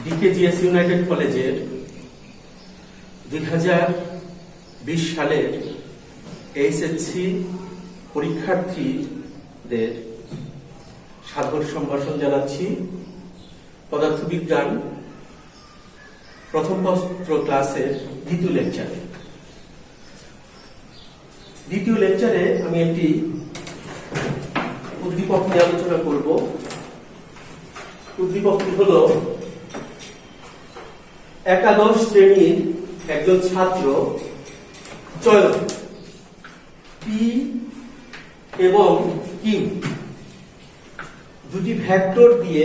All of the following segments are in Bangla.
ডিকেজিএস ইউনাইটেড কলেজের 2020 সালের এইচএসসি পরীক্ষার্থীদের সাদর সম্ভাষণ জানাচ্ছি। পদার্থবিজ্ঞান প্রথম পত্র ক্লাসের দ্বিতীয় লেকচারে আমি একটি উদ্দীপক নিয়ে আলোচনা করব। উদ্দীপকটি হল একাদশ শ্রেণীর একজন ছাত্র চয়ন পি এবং কিউ দুটি ভেক্টর দিয়ে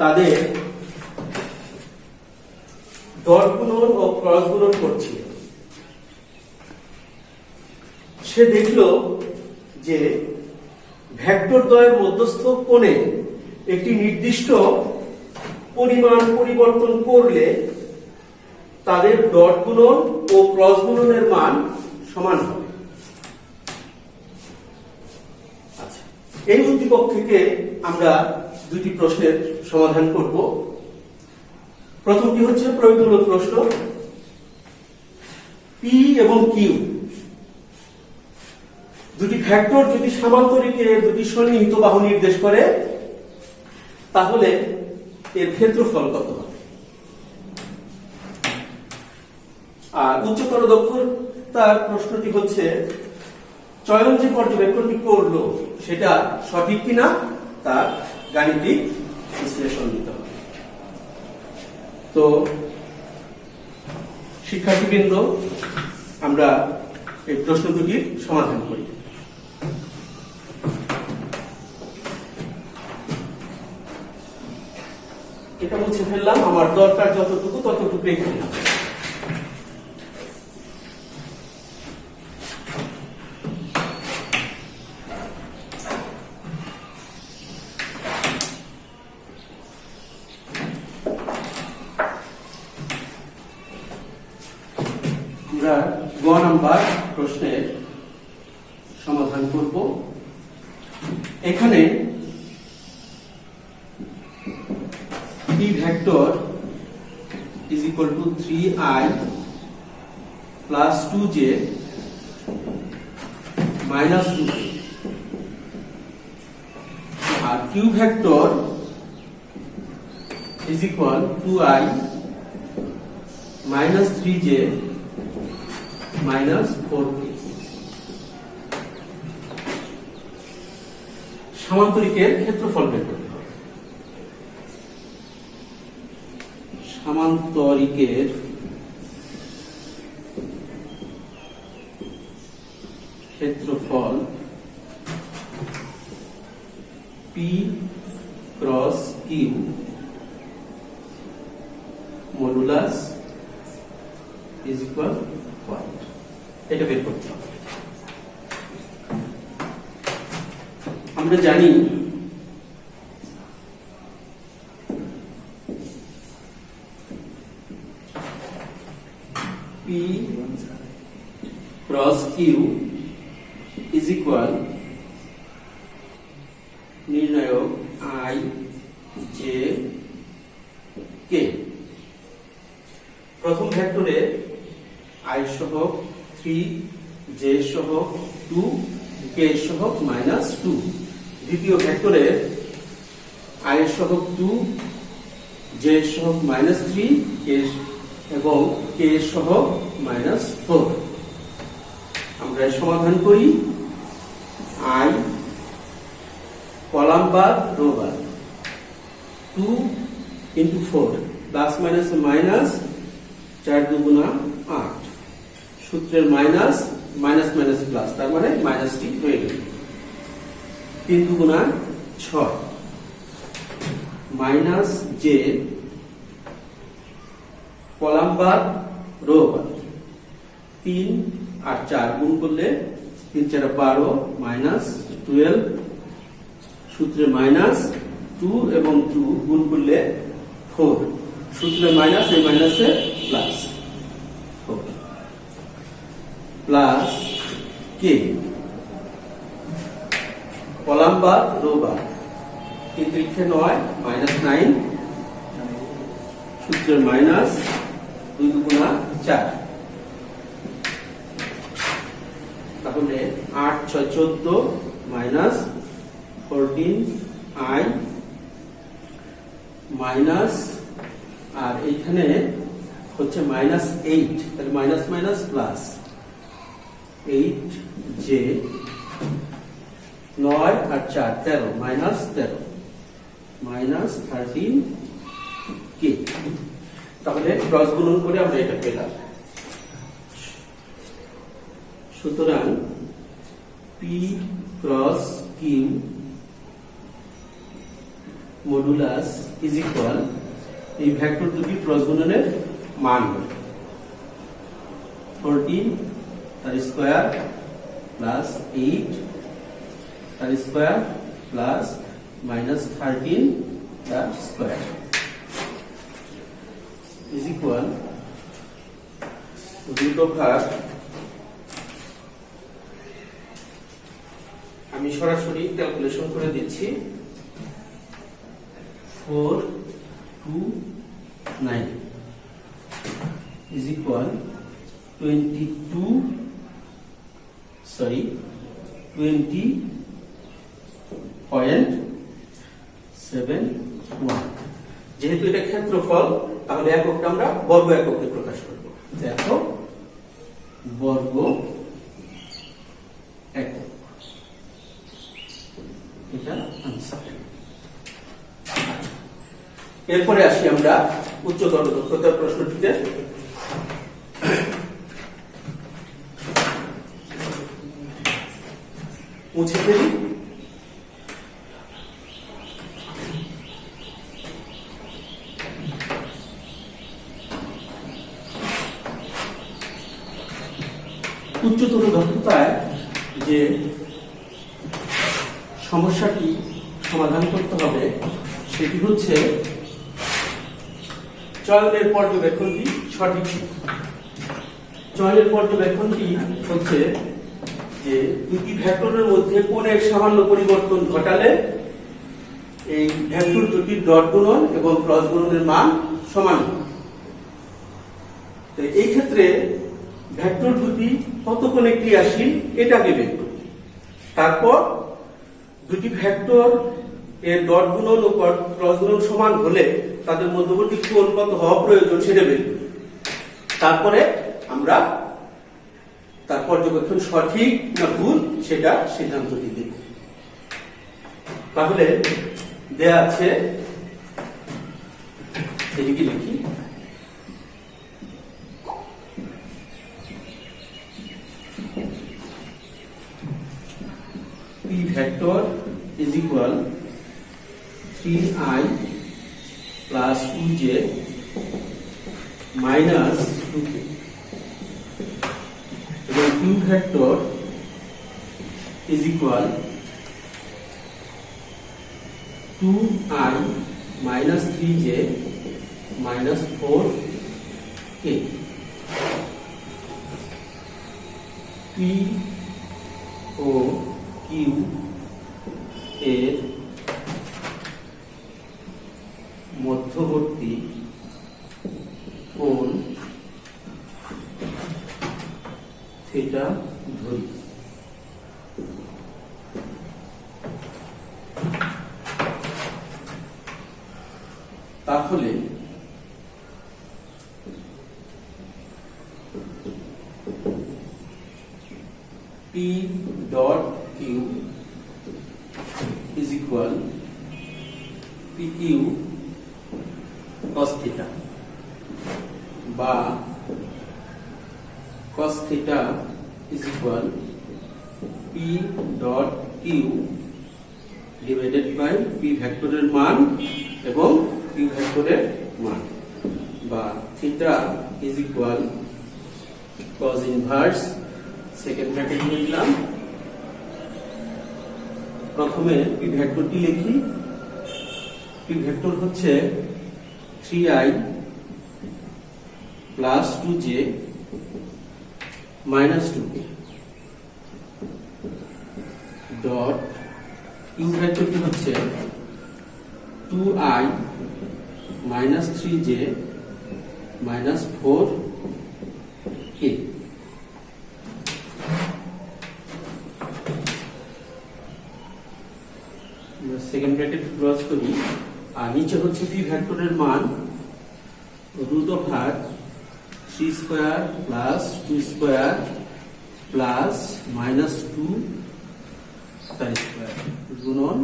তাদের ডট গুণন ও ক্রস গুণন করছে। সে দেখল যে ভেক্টর দ্বয়ের মধ্যস্থ কোণে একটি নির্দিষ্ট পরিমাণ পরিবর্তন করলে তাদের ডট গুণন ও ক্রস গুণনের মান সমান হবে। আচ্ছা, এই উদ্দীপক থেকে আমরা দুটি প্রশ্নের সমাধান করব। প্রথমটি হচ্ছে প্রয়োগমূলক প্রশ্ন। পি এবং কিউ দুটি ভেক্টর যদি সামান্তরিকের দুটি সন্নিহিত বাহু নির্দেশ করে তাহলে এর ক্ষেত্রফল কত হবে? আর উচ্চতর দক্ষতার প্রশ্নটি হচ্ছে চয়ন যে পর্যবেক্ষণটি করলো সেটা সঠিক কিনা তার গাণিতিক বিশ্লেষণ দিতে হবে। তো শিক্ষার্থীবৃন্দ, আমরা এই প্রশ্ন দুটির সমাধান করি। এটা মুছে ফেললাম, আমার দরকার যতটুকু ততটুকু রেখে দিলাম। আমরা গ নাম্বার প্রশ্নের সমাধান করব। এখানে P vector is equal to 3i plus 2j minus 2k R Q vector is equal to 2i minus 3j minus 4k। সামান্তরিকের ক্ষেত্রফল বের করতে হবে। সামান্তরিকের ক্ষেত্রফল P cross Q modulus is equal what, এটা বের করতে হবে। আমরা জানি P cross Q is equal নির্ণায়ক I J K। প্রথম ভেক্টরে I সহগ 3, J সহগ 2, K সহগ -2। দ্বিতীয় ভেক্টরে I সহগ 2, J সহগ -3, K এবং K সহগ -4। আমরা সমাধান করি। I কলাম বাদ রো বাদ 2 into 4 প্লাস মাইনাস মাইনাস 4 দুগুণা 8, সূত্রের মাইনাস মাইনাস মাইনাস প্লাস, তার মানে মাইনাসটি হয়ে গেল। 3 দুগুণা 6 মাইনাস জে কলাম বাদ রো বাদ 3 আর 4 গুণ করলে 3 4 12 মাইনাস 12, সূত্রে মাইনাস 2 এবং 2 গুণ করলে 4, সূত্রে মাইনাস এই মাইনাসে প্লাস প্লাস কে কলাম বাদ রো বাদ 3 3 9 -9 সূত্রের মাইনাস 2 দুগুণা 4, তাহলে 8 6 14 মাইনাস 14i মাইনাস, আর এইখানে হচ্ছে মাইনাস 8, তাহলে মাইনাস মাইনাস প্লাস 8j 9 আর 4 13 মাইনাস 13 মাইনাস 13k। তাহলে ক্রস গুণন করে আমরা এটা পেলাম। সুতরাং p cross q modulus is equal, এই ভেক্টর দুটি ক্রস গুণনের মান 14 তার স্কয়ার প্লাস 8 তার স্কয়ার প্লাস মাইনাস 13 তার square is equal root over, আমি সরাসরি ক্যালকুলেশন করে দিচ্ছি, 429 is equal 20.71। যেহেতু এটা ক্ষেত্রফল, তাহলে এককটা আমরা বর্গ এককে প্রকাশ করব। দেখো বর্গ একক, এটা আনসার। এরপরে আসি আমরা উচ্চতর দক্ষতার প্রশ্নটিতে। মুছে ফেলি। উচ্চতর দক্ষতায় যে সমস্যাটি সমাধান করতে হবে সেটি হচ্ছে চয়নের পর্যবেক্ষণটি সঠিক। চয়নের পর্যবেক্ষণটি হচ্ছে যে দুটি ভেক্টরের মধ্যে কোণের সামান্য পরিবর্তন ঘটালে এই ভেক্টর দুটির ডট গুণন এবং ক্রস গুণনের মান সমান। তো এই ক্ষেত্রে ভেক্টর দুটি কত কোণে ক্রিয়াশীল এটা আগে বের করি, তারপর দুটি ভেক্টর এর ডট গুণন ও ক্রস গুণন সমান হলে তাদের মধ্যবর্তী কোণ কত হওয়া প্রয়োজন সেটা বের করি। তারপরে আমরা তার পর্যবেক্ষণ সঠিক না ভুল সেটা সিদ্ধান্তটি দেব। তাহলে দেয়া আছে, এদিকে লিখি, p vector is equal 3i plus 2j minus 2k, এবং q vector is equal 2i minus 3j minus 4k। p O q এর মধ্যবর্তী কোণ থিটা ধরি। তাহলে p dot q is equal pq cos theta, বা cos theta is equal p dot q divided by p ভেক্টরের মান এবং q ভেক্টরের মান, বা theta is equal cos inverse, second bracket নিলাম। প্রথমে p ভেক্টরটি লিখি। p ভেক্টর হচ্ছে 3i plus 2j minus 2k dot q ভেক্টরটি হচ্ছে 2i minus 3j মাইনাস 4 কে। সেকেন্ড ব্র্যাকেট ক্রস করি, আর নিচে হচ্ছে পি ভেক্টরের মান root over 3 square plus 2 square plus minus 2 তার স্কয়ার গুণন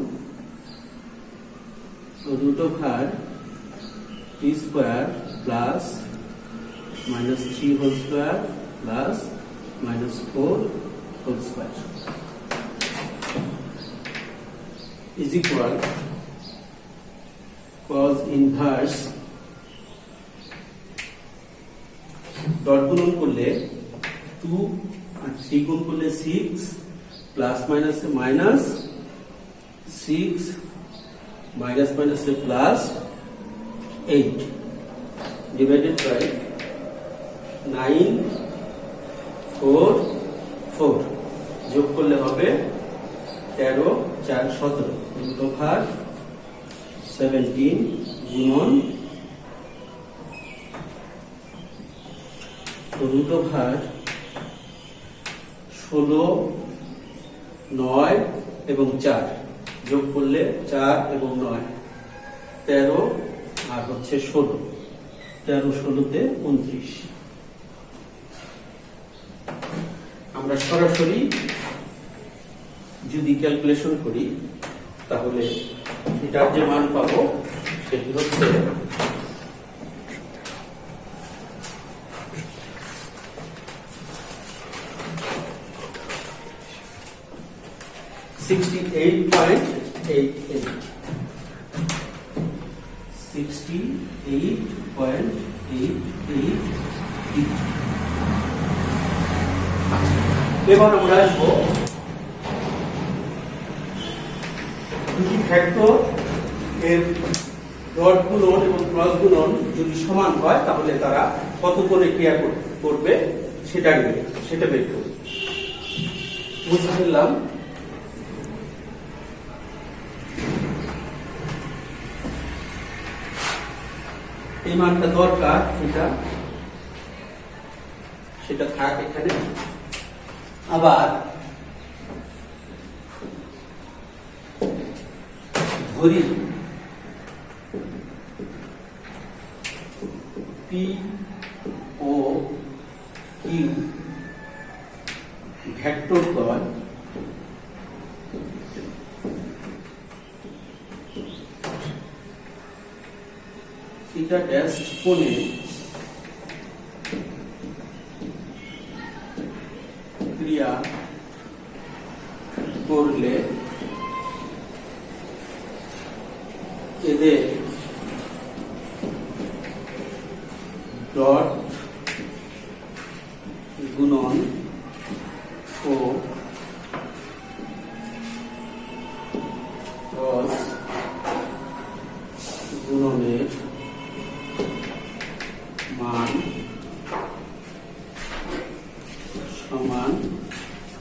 root over 3 square plus minus 3 whole square plus minus 4 whole square is equal cos inverse dot গুণন করলে 2 আর 3 গুণ করলে 6 plus minus minus 6 minus minus plus 8 divided by 9 4 4 যোগ করলে হবে 13 4 17 রুট ওভার 17 গুণন রুট ওভার 16 9 এবং 4 যোগ করলে 4 এবং 9 13 আর হচ্ছে 16 13 16 তে 29। আমরা সরাসরি যদি ক্যালকুলেশন করি তাহলে এটার যে মান পাবো সেটি হচ্ছে 68.88 এবার আমরা আসবো দুটি ভেক্টর এর ডট গুণন এবং ক্রস গুণন যদি সমান হয় তাহলে তারা কত কোণে ক্রিয়া করবে সেটা বের করব। বুঝে ফেললাম। এই মানটা দরকার, সেটা থাক এখানে। আবার ধরি P O Q vector দ্বয় theta dash কোণে ক্রিয়া করলে এদের ডট গুণন ও ক্রস গুণনের মান সমান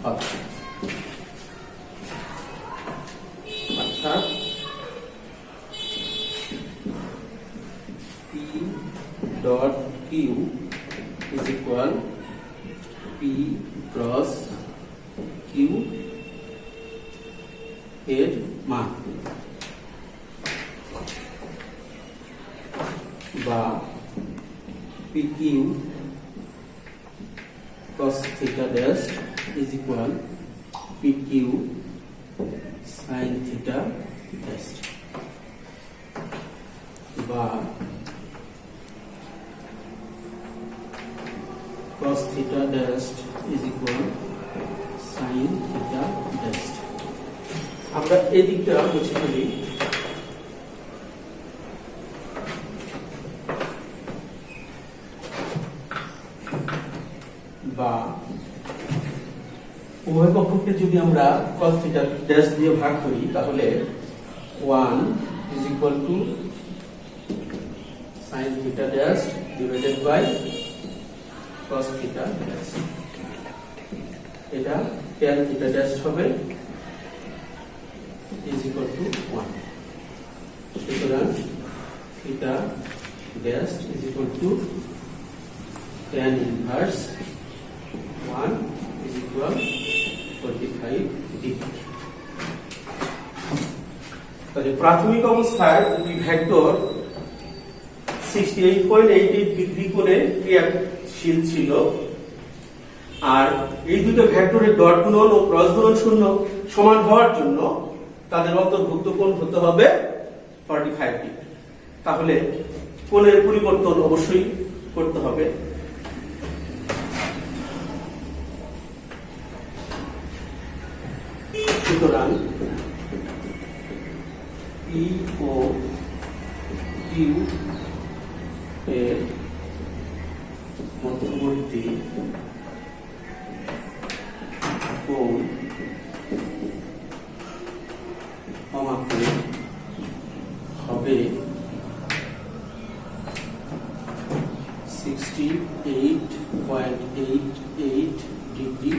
হবে। অর্থাৎ P dot Q is equal P cross Q এর মান, বা PQ cos theta dash is equal PQ sin theta dash, বা cos theta dash is equal sin theta dash। আমরা এই দিকটা মুছে ফেলি। বা উভয় পক্ষকে যদি আমরা cos theta dash দিয়ে ভাগ করি তাহলে 1 is equal to sin theta dash divided by cos theta dash, এটা tan theta dash হবে is equal to 1। সুতরাং theta dash is equal to tan inverse 1 is equal 45 degree. তাহলে প্রাথমিক অবস্থায় দুটি ভেক্টর 68.88 ডিগ্রি করে ক্রিয়াশীল ছিল, আর এই দুটো ভেক্টরের ডট গুণন ও ক্রস গুণন শূন্য সমান হওয়ার জন্য তাদের অন্তর্ভুক্ত কোণ হতে হবে 45 ডিগ্রি। তাহলে কোণের পরিবর্তন অবশ্যই করতে হবে। সুতরাং P ও Q এর মধ্যবর্তী কোণ আমাকে হবে 68.88 ডিগ্রি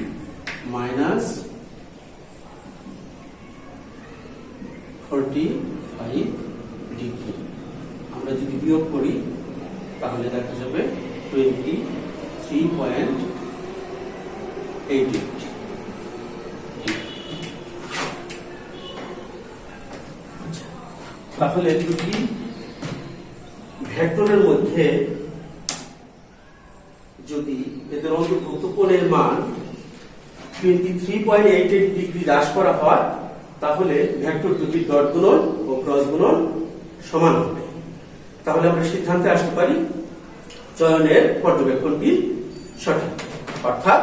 মাইনাস 45 ডিগ্রি। আমরা যদি বিয়োগ করি তাহলে দেখা যাবে 23.88। তাহলে দুটি ভেক্টরের মধ্যে যদি এদের অন্তর্ভুক্ত কোণের মান 23.88 ডিগ্রি হ্রাস করা হয় তাহলে ভেক্টর দুটির ডট গুণন ও ক্রস গুণন সমান হবে। তাহলে আমরা সিদ্ধান্তে আসতে পারি চয়নের পর্যবেক্ষণটি সঠিক, অর্থাৎ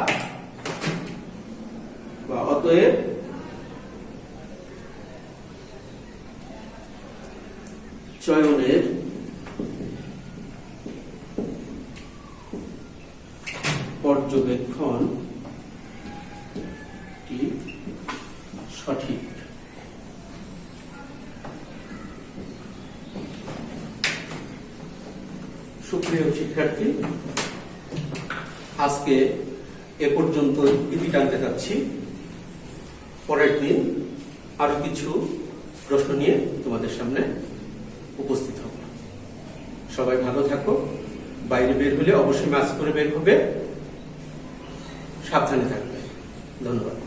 অতএব চয়নের পর্যবেক্ষণটি সঠিক। সুপ্রিয় শিক্ষার্থী, আজকে এ পর্যন্ত ইতি টানতে যাচ্ছি। পরের দিন আরো কিছু প্রশ্ন নিয়ে তোমাদের সামনে উপস্থিত হব। সবাই ভালো থাকো। বাইরে বের হলে অবশ্যই মাস্ক পরে বের হবে। সাবধানে থাকবে। ধন্যবাদ।